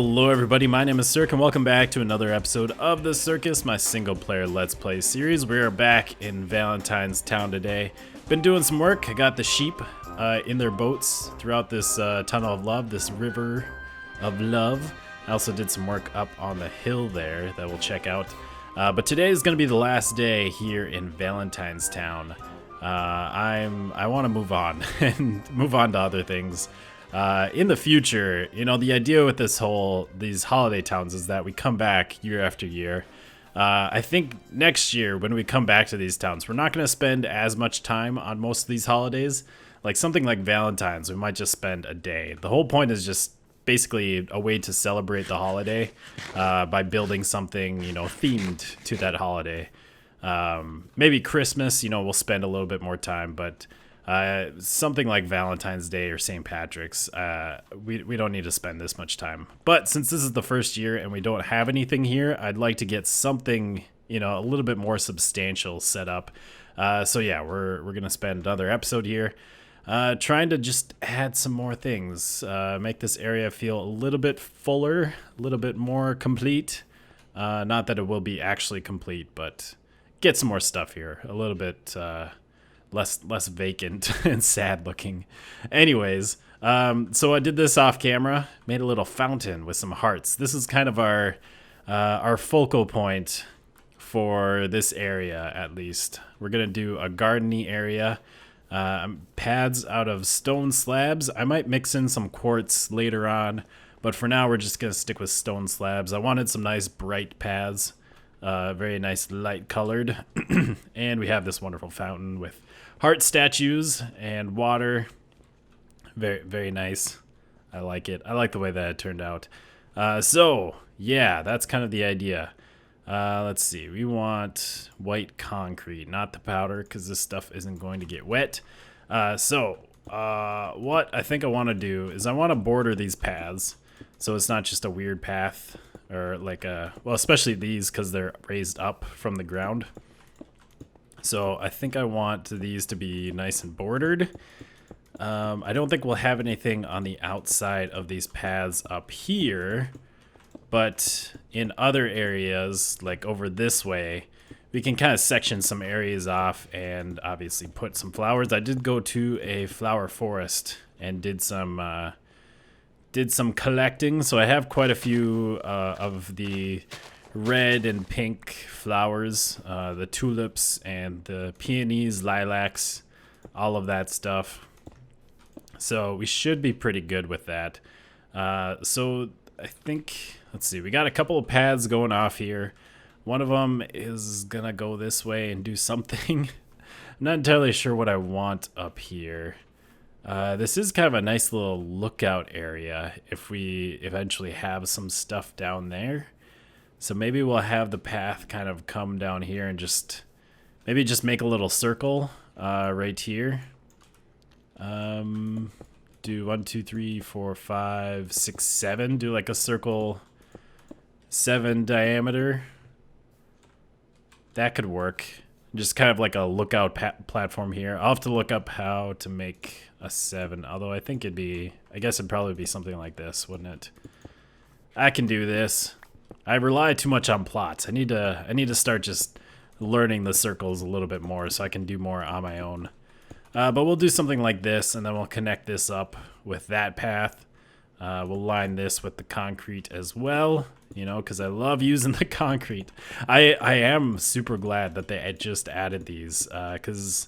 Hello everybody, my name is Sirhcus and welcome back to another episode of the Sirhcus, my single player Let's Play series. We are back in Valentines town today. Been doing some work. I got the sheep in their boats throughout this tunnel of love, this river of love. I also did some work up on the hill there that we'll check out. But today is going to be the last day here in Valentines town. I want to move on and move on to other things. In the future, you know, the idea with these holiday towns is that we come back year after year. I think next year when we come back to these towns, we're not going to spend as much time on most of these holidays. Like something like Valentine's, we might just spend a day. The whole point is just basically a way to celebrate the holiday by building something, you know, themed to that holiday. Maybe Christmas, you know, we'll spend a little bit more time, but something like Valentine's Day or St. Patrick's, we don't need to spend this much time. But since this is the first year and we don't have anything here, I'd like to get something, you know, a little bit more substantial set up. So yeah, we're gonna spend another episode here trying to just add some more things, make this area feel a little bit fuller, a little bit more complete. Not that it will be actually complete, but get some more stuff here, a little bit less vacant and sad looking. Anyways, so I did this off camera, made a little fountain with some hearts. This is kind of our focal point for this area, at least. We're gonna do a gardeny area, pads out of stone slabs. I might mix in some quartz later on, but for now we're just gonna stick with stone slabs. I wanted some nice bright paths, very nice light colored. And we have this wonderful fountain with heart statues and water. Very, very nice. I like it. I like the way that it turned out. So yeah, that's kind of the idea. Let's see. We want white concrete, not the powder, because this stuff isn't going to get wet. So what I think I want to do is I want to border these paths so it's not just a weird path, or like well, especially these because they're raised up from the ground. So I think I want these to be nice and bordered. I don't think we'll have anything on the outside of these paths up here, but in other areas, like over this way, we can kind of section some areas off and obviously put some flowers. I did go to a flower forest and did some collecting, so I have quite a few of the red and pink flowers, the tulips and the peonies, lilacs, all of that stuff. So we should be pretty good with that. So I think, let's see, we got a couple of paths going off here. One of them is gonna go this way and do something. I'm not entirely sure what I want up here. This is kind of a nice little lookout area if we eventually have some stuff down there. So maybe we'll have the path kind of come down here and maybe just make a little circle right here. Do 1, 2, 3, 4, 5, 6, 7. Do like a circle 7 diameter. That could work. Just kind of like a lookout platform here. I'll have to look up how to make a 7. Although I think I guess it'd probably be something like this, wouldn't it? I can do this. I rely too much on plots. I need to start just learning the circles a little bit more so I can do more on my own. But we'll do something like this, and then we'll connect this up with that path. We'll line this with the concrete as well, you know, because I love using the concrete. I am super glad that they just added these, because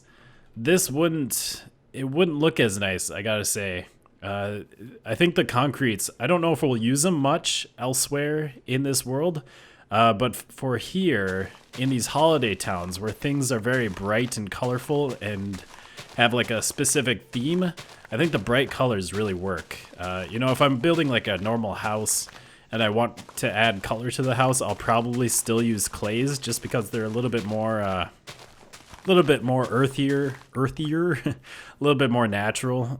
this wouldn't look as nice, I gotta say. I think the concretes, I don't know if we'll use them much elsewhere in this world, but for here, in these holiday towns where things are very bright and colorful and have like a specific theme, I think the bright colors really work. You know, if I'm building like a normal house and I want to add color to the house, I'll probably still use clays just because they're a little bit more earthier, a little bit more natural.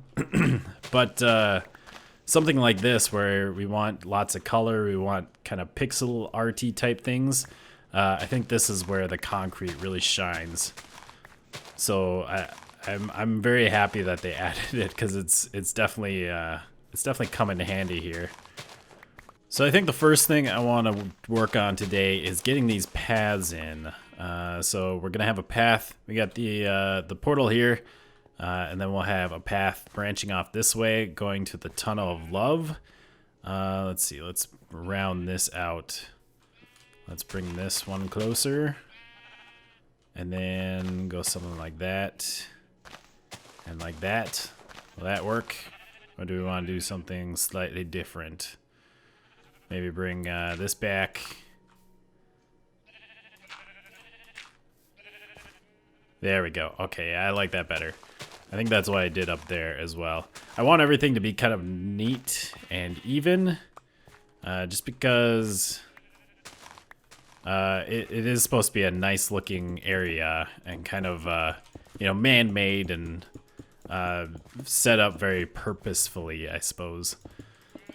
But something like this where we want lots of color, we want kind of pixel arty type things, I think this is where the concrete really shines. So I'm very happy that they added it because it's definitely come in handy here. So I think the first thing I want to work on today is getting these paths in. So we're gonna have a path. We got the portal here, and then we'll have a path branching off this way, going to the Tunnel of Love. Let's see. Let's round this out. Let's bring this one closer, and then go something like that, and like that. Will that work? Or do we want to do something slightly different? Maybe bring this back. There we go. Okay, I like that better. I think that's what I did up there as well. I want everything to be kind of neat and even, just because it is supposed to be a nice looking area and kind of, you know, man-made and set up very purposefully, I suppose.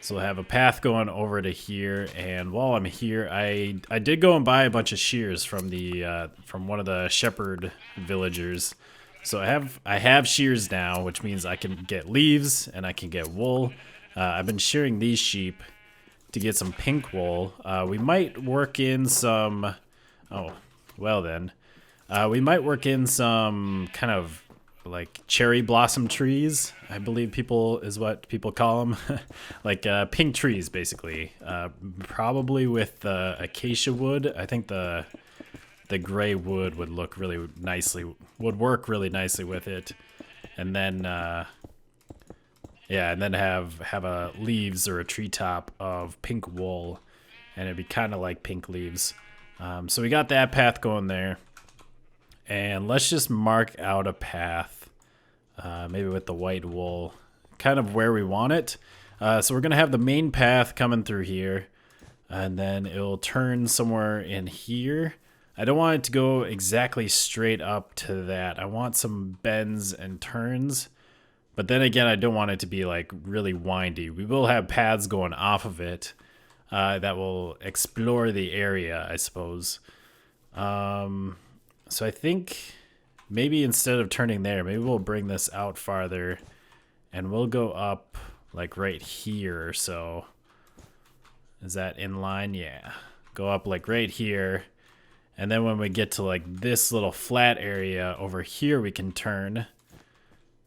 So we'll have a path going over to here, and while I'm here, I did go and buy a bunch of shears from the from one of the shepherd villagers. So I have shears now, which means I can get leaves and I can get wool. I've been shearing these sheep to get some pink wool. We might work in some. Oh, well then, we might work in some kind of like cherry blossom trees, I believe is what people call them. Like pink trees, basically. Probably with acacia wood. I think the gray wood would look really nicely, would work really nicely with it. And then, yeah, and then have a leaves or a treetop of pink wool, and it'd be kind of like pink leaves. So we got that path going there. And let's just mark out a path, maybe with the white wool, kind of where we want it. So we're going to have the main path coming through here, and then it'll turn somewhere in here. I don't want it to go exactly straight up to that. I want some bends and turns, but then again, I don't want it to be like really windy. We will have paths going off of it that will explore the area, I suppose. So I think maybe instead of turning there, maybe we'll bring this out farther and we'll go up like right here or so. Is that in line? Yeah. Go up like right here. And then when we get to like this little flat area over here, we can turn.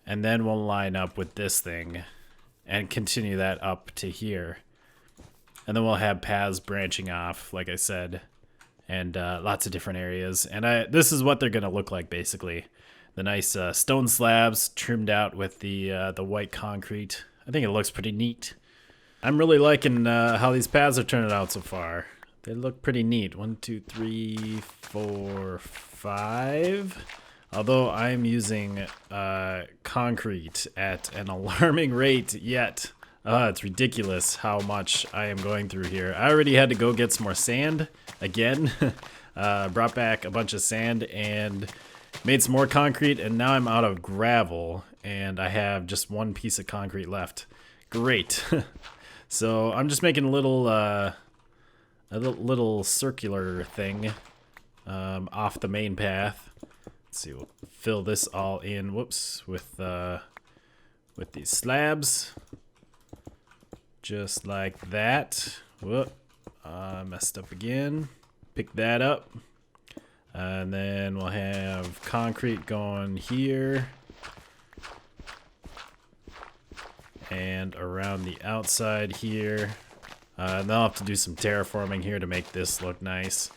And then we'll line up with this thing and continue that up to here. And then we'll have paths branching off, like I said. And lots of different areas. And this is what they're going to look like, basically. The nice stone slabs trimmed out with the white concrete. I think it looks pretty neat. I'm really liking how these paths are turning out so far. They look pretty neat. 1, 2, 3, 4, 5. Although I'm using concrete at an alarming rate yet. It's ridiculous how much I am going through here. I already had to go get some more sand again. Brought back a bunch of sand and made some more concrete, and now I'm out of gravel and I have just one piece of concrete left. Great. So I'm just making a little circular thing off the main path. Let's see, we'll fill this all in, whoops, with these slabs. Just like that. Whoop. Messed up again. Pick that up. And then we'll have concrete going here. And around the outside here. And then I'll have to do some terraforming here to make this look nice.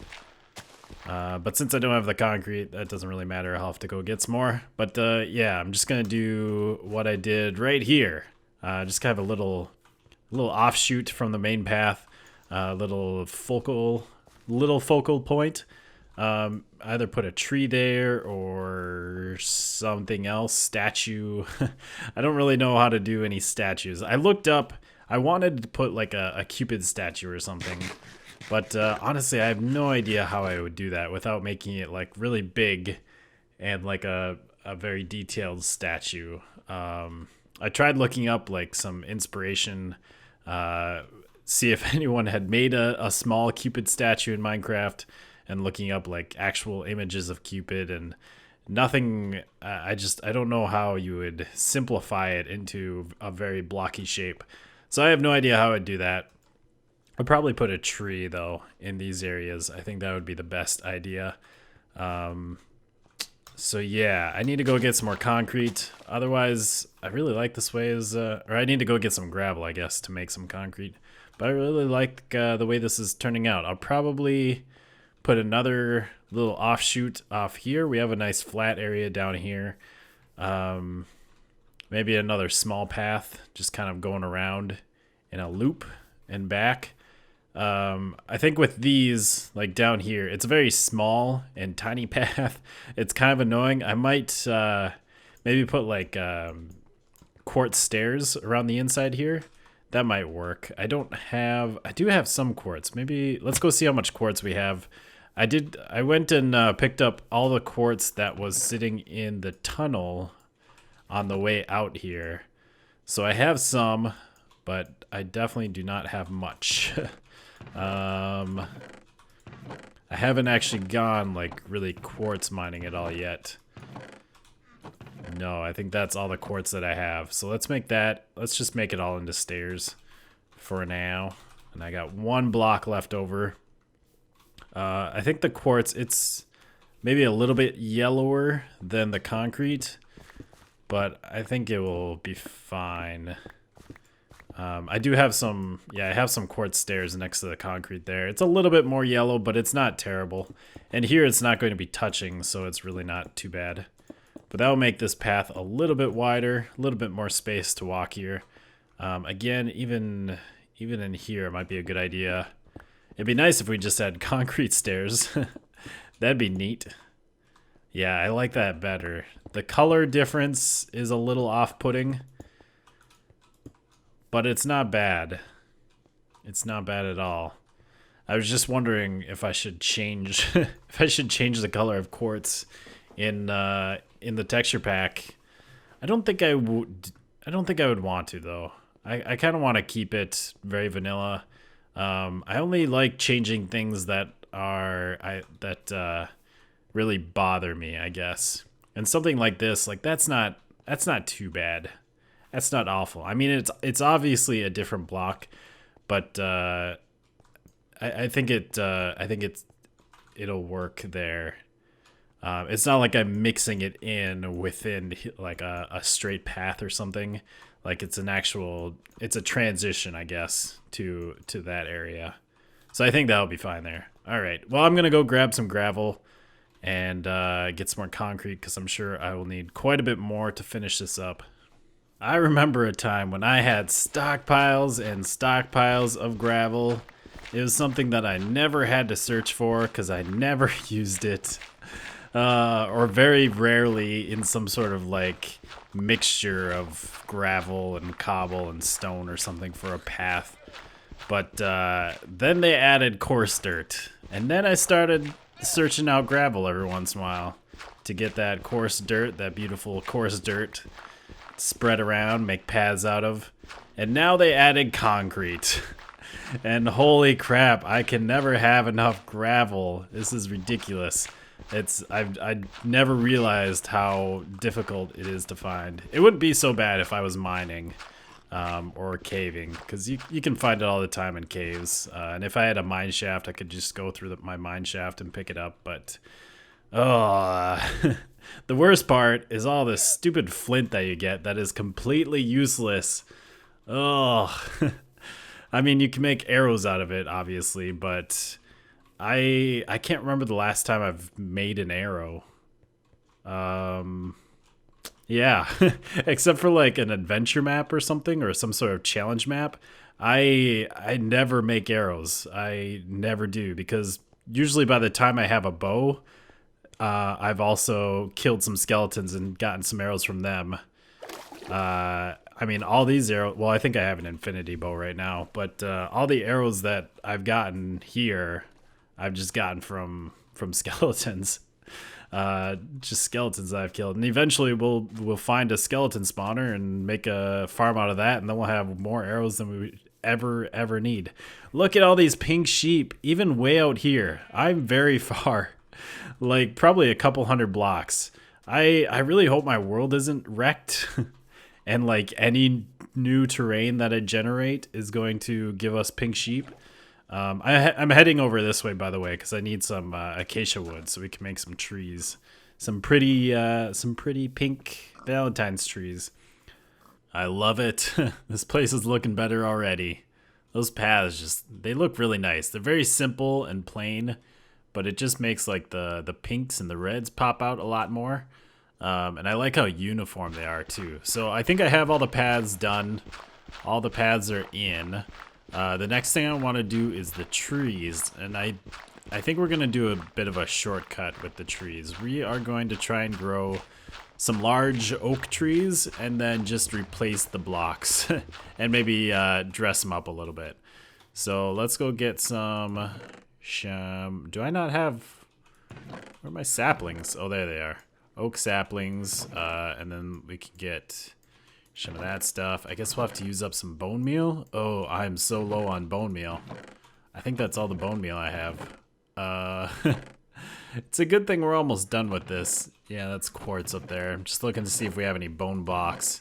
But since I don't have the concrete, that doesn't really matter. I'll have to go get some more. But yeah, I'm just going to do what I did right here. Just kind of a little offshoot from the main path, little focal point. Either put a tree there or something else, statue. I don't really know how to do any statues. I looked up, I wanted to put like a Cupid statue or something, but honestly, I have no idea how I would do that without making it like really big and like a very detailed statue. I tried looking up like some inspiration, see if anyone had made a small Cupid statue in Minecraft, and looking up like actual images of Cupid, and nothing. I don't know how you would simplify it into a very blocky shape. So I have no idea how I'd do that. I'll probably put a tree though in these areas. I think that would be the best idea. So yeah, I need to go get some more concrete. Otherwise, I really like this way or I need to go get some gravel, I guess, to make some concrete. But I really like the way this is turning out. I'll probably put another little offshoot off here. We have a nice flat area down here. Maybe another small path, just kind of going around in a loop and back. I think with these, like down here, it's a very small and tiny path. It's kind of annoying. I might maybe put like quartz stairs around the inside here. That might work. I do have some quartz. Maybe let's go see how much quartz we have. I went and picked up all the quartz that was sitting in the tunnel on the way out here. So I have some, but I definitely do not have much. I haven't actually gone like really quartz mining at all yet. No, I think that's all the quartz that I have. So let's make that. Let's just make it all into stairs for now. And I got one block left over. I think the quartz, it's maybe a little bit yellower than the concrete, but I think it will be fine. I do have some, I have some quartz stairs next to the concrete there. It's a little bit more yellow, but it's not terrible. And here it's not going to be touching, so it's really not too bad. But that will make this path a little bit wider, a little bit more space to walk here. Again, even in here, it might be a good idea. It'd be nice if we just had concrete stairs. That'd be neat. Yeah, I like that better. The color difference is a little off-putting, but it's not bad. It's not bad at all. I was just wondering if I should change if I should change the color of quartz in the texture pack. I don't think I would want to though. I kind of want to keep it very vanilla. I only like changing things that really bother me, I guess. And something like this, like that's not too bad. That's not awful. I mean, it's obviously a different block, but I think it'll work there. It's not like I'm mixing it in within like a straight path or something. Like it's a transition, I guess, to that area. So I think that'll be fine there. All right. Well, I'm gonna go grab some gravel and get some more concrete because I'm sure I will need quite a bit more to finish this up. I remember a time when I had stockpiles and stockpiles of gravel. It was something that I never had to search for because I never used it. Or very rarely in some sort of like mixture of gravel and cobble and stone or something for a path. But then they added coarse dirt. And then I started searching out gravel every once in a while to get that coarse dirt, that beautiful coarse dirt, spread around, make paths out of. And now they added concrete. And holy crap, I can never have enough gravel. This is ridiculous. I never realized how difficult it is to find. It wouldn't be so bad if I was mining or caving, because you can find it all the time in caves. And if I had a mine shaft, I could just go through my mine shaft and pick it up. But the worst part is all this stupid flint that you get that is completely useless. Oh, I mean, you can make arrows out of it, obviously, but I can't remember the last time I've made an arrow. Yeah, except for like an adventure map or something, or some sort of challenge map. I never make arrows. I never do, because usually by the time I have a bow, I've also killed some skeletons and gotten some arrows from them. I mean, all these arrows, well, I think I have an infinity bow right now, but all the arrows that I've gotten here, I've just gotten from skeletons. Just skeletons that I've killed. And eventually we'll find a skeleton spawner and make a farm out of that, and then we'll have more arrows than we ever need. Look at all these pink sheep, even way out here. I'm very far, like probably a couple hundred blocks. I really hope my world isn't wrecked and like any new terrain that I generate is going to give us pink sheep. I'm heading over this way, by the way, because I need some acacia wood so we can make some trees, some pretty pink Valentine's trees. I love it. This place is looking better already. Those paths they look really nice. They're very simple and plain, but it just makes like the pinks and the reds pop out a lot more. And I like how uniform they are too. So I think I have all the paths done. All the paths are in. The next thing I want to do is the trees, and I think we're going to do a bit of a shortcut with the trees. We are going to try and grow some large oak trees and then just replace the blocks and maybe dress them up a little bit. So let's go get some do I not have, where are my saplings? Oh, there they are. Oak saplings, and then we can get some of that stuff. I guess we'll have to use up some bone meal. Oh, I'm so low on bone meal. I think that's all the bone meal I have. It's a good thing we're almost done with this. Yeah, that's quartz up there. I'm just looking to see if we have any bone blocks.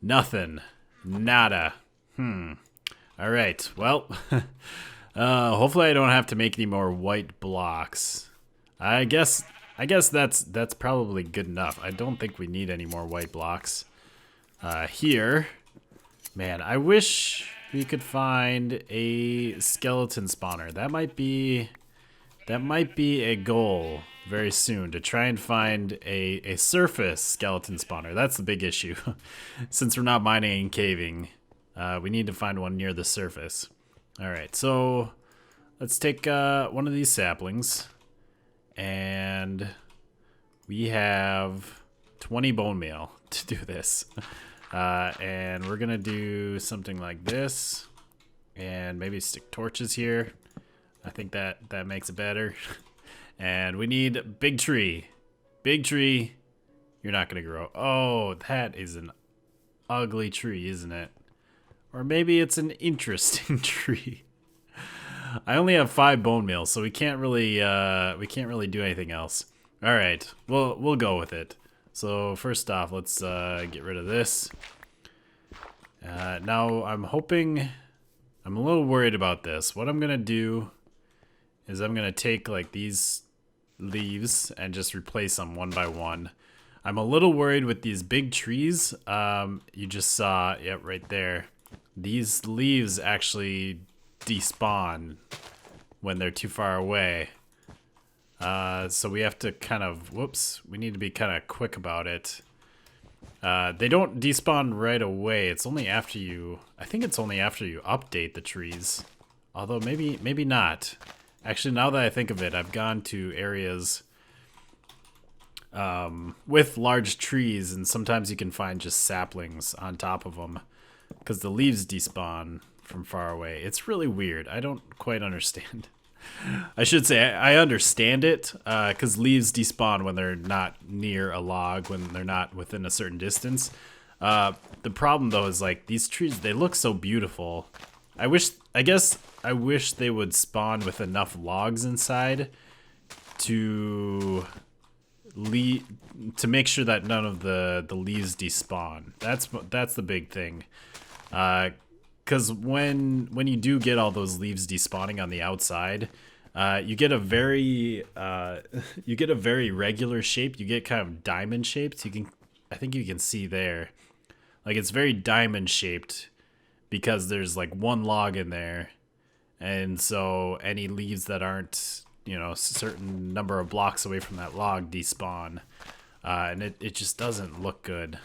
Nothing. Nada. All right. Well, hopefully I don't have to make any more white blocks. I guess that's probably good enough. I don't think we need any more white blocks. Here, man, I wish we could find a skeleton spawner. That might be a goal very soon, to try and find a surface skeleton spawner. That's the big issue. Since we're not mining and caving, we need to find one near the surface. All right, so let's take one of these saplings, and we have 20 bone meal to do this. And we're gonna do something like this, and maybe stick torches here. I think that makes it better. And we need big tree. Big tree. You're not gonna grow. Oh, that is an ugly tree, isn't it? Or maybe it's an interesting tree. I only have 5 bone meal, so we can't really do anything else. All right, we'll go with it. So first off, let's get rid of this. Now I'm a little worried about this. What I'm gonna do is I'm gonna take like these leaves and just replace them one by one. I'm a little worried with these big trees. You just saw, yep, right there. These leaves actually despawn when they're too far away. So we have to kind of, we need to be kind of quick about it. They don't despawn right away. It's only after I think it's only after you update the trees. Although maybe not. Actually, now that I think of it, I've gone to areas with large trees, and sometimes you can find just saplings on top of them because the leaves despawn from far away. It's really weird. I don't quite understand. I should say I understand it because leaves despawn when they're not near a log, when they're not within a certain distance. The problem though is like these trees, they look so beautiful. I guess I wish they would spawn with enough logs inside to make sure that none of the leaves despawn. That's the big thing. Because when you do get all those leaves despawning on the outside, you get a very regular shape. You get kind of diamond shaped. I think you can see there, like it's very diamond shaped because there's like one log in there, and so any leaves that aren't a certain number of blocks away from that log despawn, and it just doesn't look good.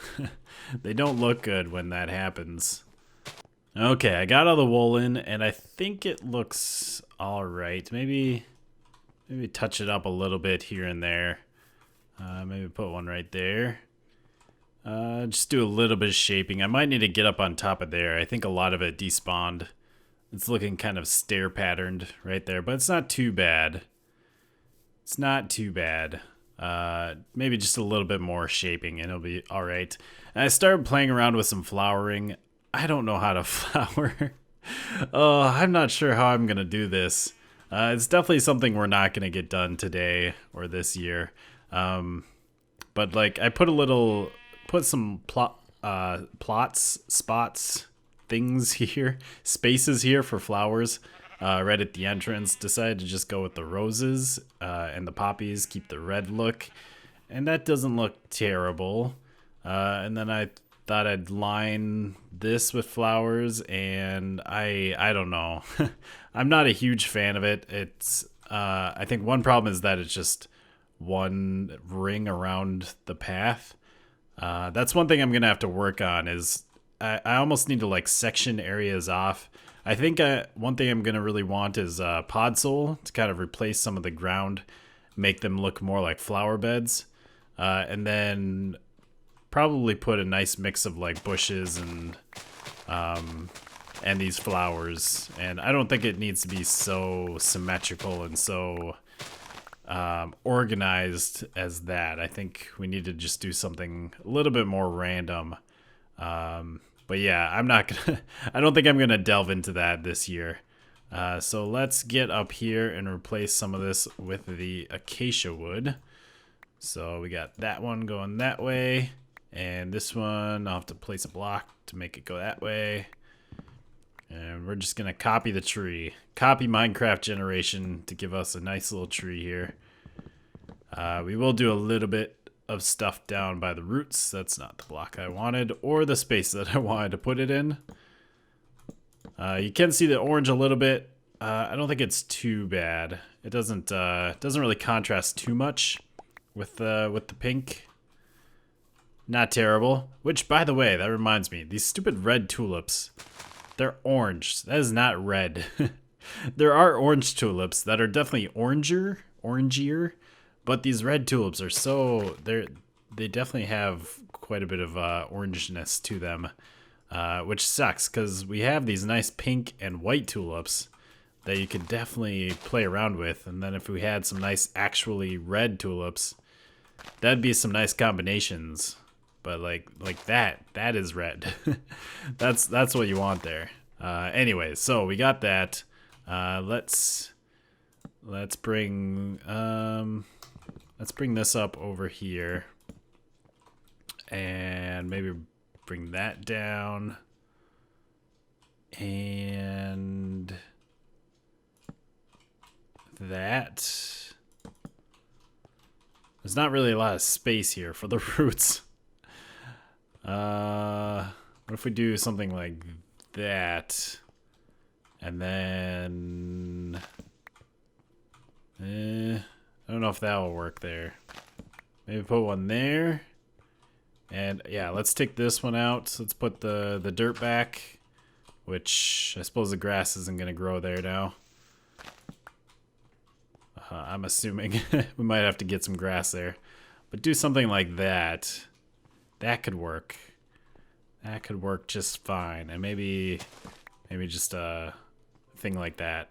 They don't look good when that happens. Okay, I got all the wool in, and I think it looks all right. Maybe touch it up a little bit here and there. Maybe put one right there. Just do a little bit of shaping. I might need to get up on top of there. I think a lot of it despawned. It's looking kind of stair patterned right there, but it's not too bad. It's not too bad. Maybe just a little bit more shaping and it'll be all right. And I started playing around with some flowering. I don't know how to flower. Oh, I'm not sure how I'm gonna do this. It's definitely something we're not gonna get done today or this year. But like I put some plots, spots, things here, spaces here for flowers. right at the entrance. Decided to just go with the roses and the poppies, keep the red look. And that doesn't look terrible. And then I thought I'd line this with flowers, and I don't know. I'm not a huge fan of it. It's I think one problem is that it's just one ring around the path. That's one thing I'm gonna have to work on. Is I almost need to like section areas off. I think one thing I'm gonna really want is podzol to kind of replace some of the ground, make them look more like flower beds, and then probably put a nice mix of like bushes and these flowers. And I don't think it needs to be so symmetrical and so organized as that. I think we need to just do something a little bit more random. But yeah, I'm not gonna I don't think I'm gonna delve into that this year. So let's get up here and replace some of this with the acacia wood. So we got that one going that way, and this one I'll have to place a block to make it go that way. And we're just gonna copy the tree. Copy Minecraft generation to give us a nice little tree here. We will do a little bit of stuff down by the roots. That's not the block I wanted, or the space that I wanted to put it in. You can see the orange a little bit. I don't think it's too bad. It doesn't really contrast too much with the pink. Not terrible. Which, by the way, that reminds me, these stupid red tulips, they're orange. That is not red. There are orange tulips that are definitely orangier, but these red tulips are so they definitely have quite a bit of orangeness to them, which sucks because we have these nice pink and white tulips that you could definitely play around with. And then if we had some nice actually red tulips, that'd be some nice combinations. But like that is red. that's what you want there. Anyways, so we got that. Let's bring this up over here, and maybe bring that down, and that. There's not really a lot of space here for the roots. What if we do something like that, and then I don't know if that will work there. Maybe put one there, and yeah, let's take this one out. Let's put the dirt back, which I suppose the grass isn't gonna grow there now. I'm assuming we might have to get some grass there, but do something like that. That could work. That could work just fine. And maybe just a thing like that.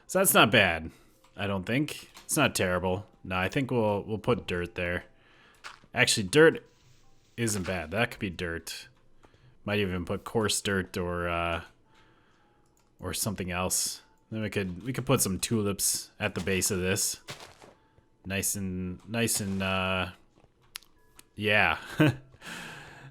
So that's not bad, I don't think. It's not terrible. No, I think we'll put dirt there. Actually, dirt isn't bad. That could be dirt. Might even put coarse dirt or something else. Then we could put some tulips at the base of this. Nice and yeah.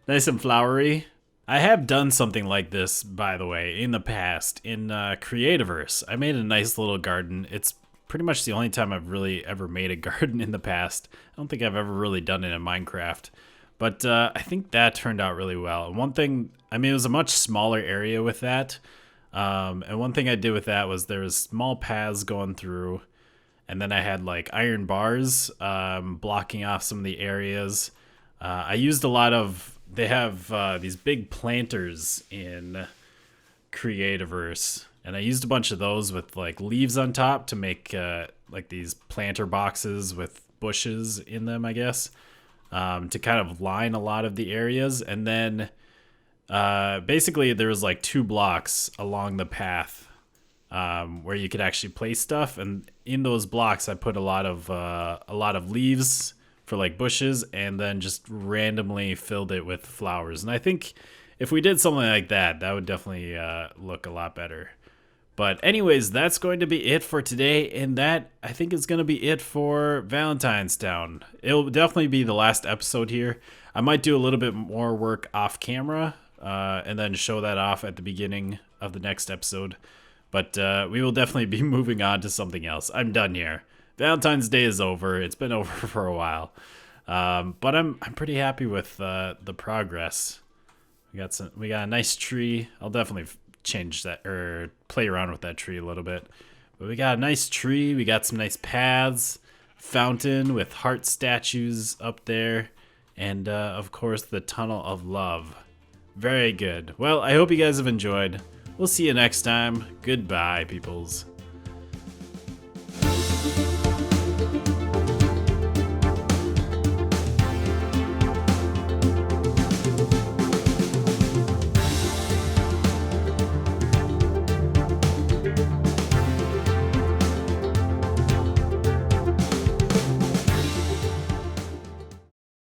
Nice and flowery. I have done something like this, by the way, in the past. In Creativerse, I made a nice little garden. It's pretty much the only time I've really ever made a garden in the past. I don't think I've ever really done it in Minecraft. But I think that turned out really well. And one thing, I mean, it was a much smaller area with that. And one thing I did with that was there was small paths going through. And then I had like iron bars blocking off some of the areas. I used a lot of... They have these big planters in Creativerse, and I used a bunch of those with like leaves on top to make like these planter boxes with bushes in them, I guess, to kind of line a lot of the areas. And then basically there was like 2 blocks along the path where you could actually place stuff, and in those blocks I put a lot of leaves for like bushes, and then just randomly filled it with flowers. And I think if we did something like that, that would definitely look a lot better. But anyways, that's going to be it for today, and that I think is going to be it for Valentines Town. It'll definitely be the last episode here. I might do a little bit more work off camera and then show that off at the beginning of the next episode. But we will definitely be moving on to something else. I'm done here. Valentine's Day is over. It's been over for a while. But I'm pretty happy with the progress. We got a nice tree. I'll definitely change that or play around with that tree a little bit. But we got a nice tree. We got some nice paths, fountain with heart statues up there, and of course the tunnel of love. Very good. Well, I hope you guys have enjoyed. We'll see you next time. Goodbye, peoples.